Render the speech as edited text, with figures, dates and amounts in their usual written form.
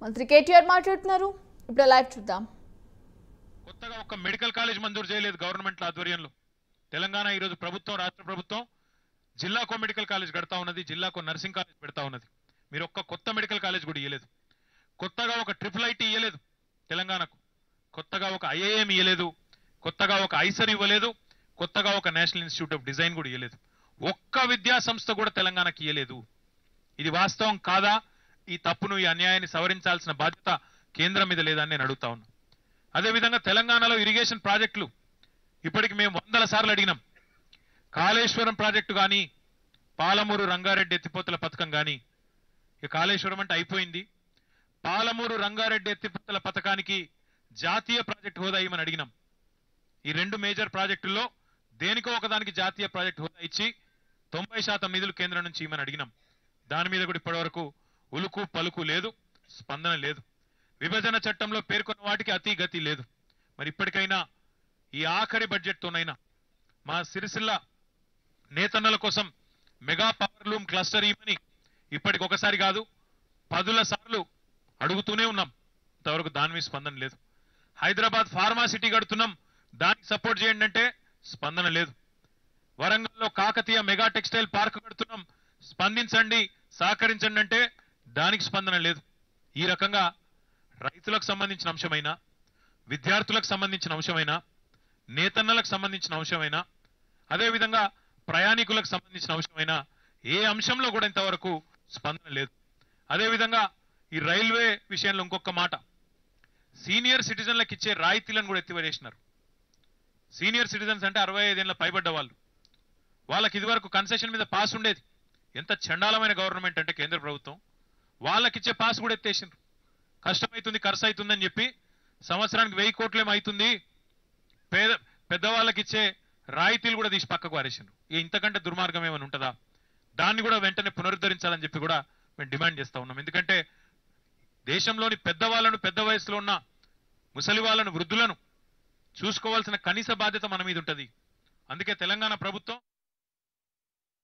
మంత్రి కేటీఆర్ మాట్లాడుతున్నారు. ఇప్పుడు లైవ్ చూద్దాం. కొత్తగా ఒక మెడికల్ కాలేజ్ మంజూరు చేయలేదు గవర్నమెంట్ ఆధ్వర్యంలో. తెలంగాణ ఈ రోజు ప్రభుత్వం, రాష్ట్ర ప్రభుత్వం జిల్లాకో మెడికల్ కాలేజ్ కడతా ఉన్నది, జిల్లాకో నర్సింగ్ కాలేజ్ పెడతా ఉన్నది. మీరు ఒక్క కొత్త మెడికల్ కాలేజ్ కూడా ఇయ్యలేదు. కొత్తగా ఒక ట్రిపుల్ ఐటీ ఇయ్యలేదు తెలంగాణకు, కొత్తగా ఒక ఐఐఎం ఇయ్యలేదు, కొత్తగా ఒక ఐసర్ ఇవ్వలేదు, కొత్తగా ఒక నేషనల్ ఇన్స్టిట్యూట్ ఆఫ్ డిజైన్ కూడా ఇయ్యలేదు. ఒక్క విద్యా సంస్థ కూడా తెలంగాణకి ఇయ్యలేదు. ఇది వాస్తవం కాదా? ఈ తప్పును, ఈ అన్యాయాన్ని సవరించాల్సిన బాధ్యత కేంద్రం మీద లేదని నేను అడుగుతా ఉన్నా. అదేవిధంగా తెలంగాణలో ఇరిగేషన్ ప్రాజెక్టులు ఇప్పటికి మేము 100 సార్లు అడిగినాం. కాళేశ్వరం ప్రాజెక్టు కానీ, పాలమూరు రంగారెడ్డి ఎత్తిపోతల పథకం కానీ, ఇక కాళేశ్వరం అంటే అయిపోయింది. పాలమూరు రంగారెడ్డి ఎత్తిపోతల పథకానికి జాతీయ ప్రాజెక్టు హోదా ఇవ్వమని అడిగినాం. ఈ 2 మేజర్ ప్రాజెక్టుల్లో దేనికో ఒకదానికి జాతీయ ప్రాజెక్టు హోదా ఇచ్చి 90% నిధులు కేంద్రం నుంచి ఇవ్వమని అడిగినాం. దాని మీద కూడా ఇప్పటివరకు ఉలుకు పలుకు లేదు, స్పందన లేదు. విభజన చట్టంలో పేర్కొన్న వాటికి అతి గతి లేదు. మరి ఇప్పటికైనా ఈ ఆఖరి బడ్జెట్తోనైనా మా సిరిసిల్ల నేతన్నల కోసం మెగా పవర్ లూమ్ క్లస్టర్ ఇవ్వని ఇప్పటికి ఒకసారి కాదు 10 సార్లు అడుగుతూనే ఉన్నాం. ఇంతవరకు దాని మీద స్పందన లేదు. హైదరాబాద్ ఫార్మా సిటీ కడుతున్నాం, దానికి సపోర్ట్ చేయండి అంటే స్పందన లేదు. వరంగల్లో కాకతీయ మెగా టెక్స్టైల్ పార్క్ కడుతున్నాం, స్పందించండి, సహకరించండి అంటే దానికి స్పందన లేదు. ఈ రకంగా రైతులకు సంబంధించిన అంశమైనా, విద్యార్థులకు సంబంధించిన అంశమైనా, నేతన్నలకు సంబంధించిన అంశమైనా, అదేవిధంగా ప్రయాణికులకు సంబంధించిన అంశమైనా ఏ అంశంలో కూడా ఇంతవరకు స్పందన లేదు. అదేవిధంగా ఈ రైల్వే విషయంలో ఇంకొక మాట, సీనియర్ సిటిజన్లకు ఇచ్చే రాయితీలను కూడా ఎత్తివేసినారు. సీనియర్ సిటిజన్స్ అంటే 65 ఏళ్ల పైబడ్డ వాళ్ళు, వాళ్ళకి ఇదివరకు కన్సెషన్ మీద పాస్ ఉండేది. ఎంత చండాలమైన గవర్నమెంట్ అంటే కేంద్ర ప్రభుత్వం, వాళ్ళకిచ్చే పాస్ కూడా ఎత్తేసిండ్రు. కష్టమవుతుంది, ఖర్చు అవుతుందని చెప్పి సంవత్సరానికి 1000 కోట్లేమో అవుతుంది, పెద్దవాళ్ళకి ఇచ్చే రాయితీలు కూడా తీసి పక్కకు వారేసిండ్రు. ఇంతకంటే దుర్మార్గం ఏమైనా ఉంటుందా? దాన్ని కూడా వెంటనే పునరుద్ధరించాలని చెప్పి కూడా మేము డిమాండ్ చేస్తా ఉన్నాం. ఎందుకంటే దేశంలోని పెద్దవాళ్ళను, పెద్ద వయసులో ఉన్న ముసలి వాళ్ళను, వృద్ధులను చూసుకోవాల్సిన కనీస బాధ్యత మన మీద ఉంటుంది. అందుకే తెలంగాణ ప్రభుత్వం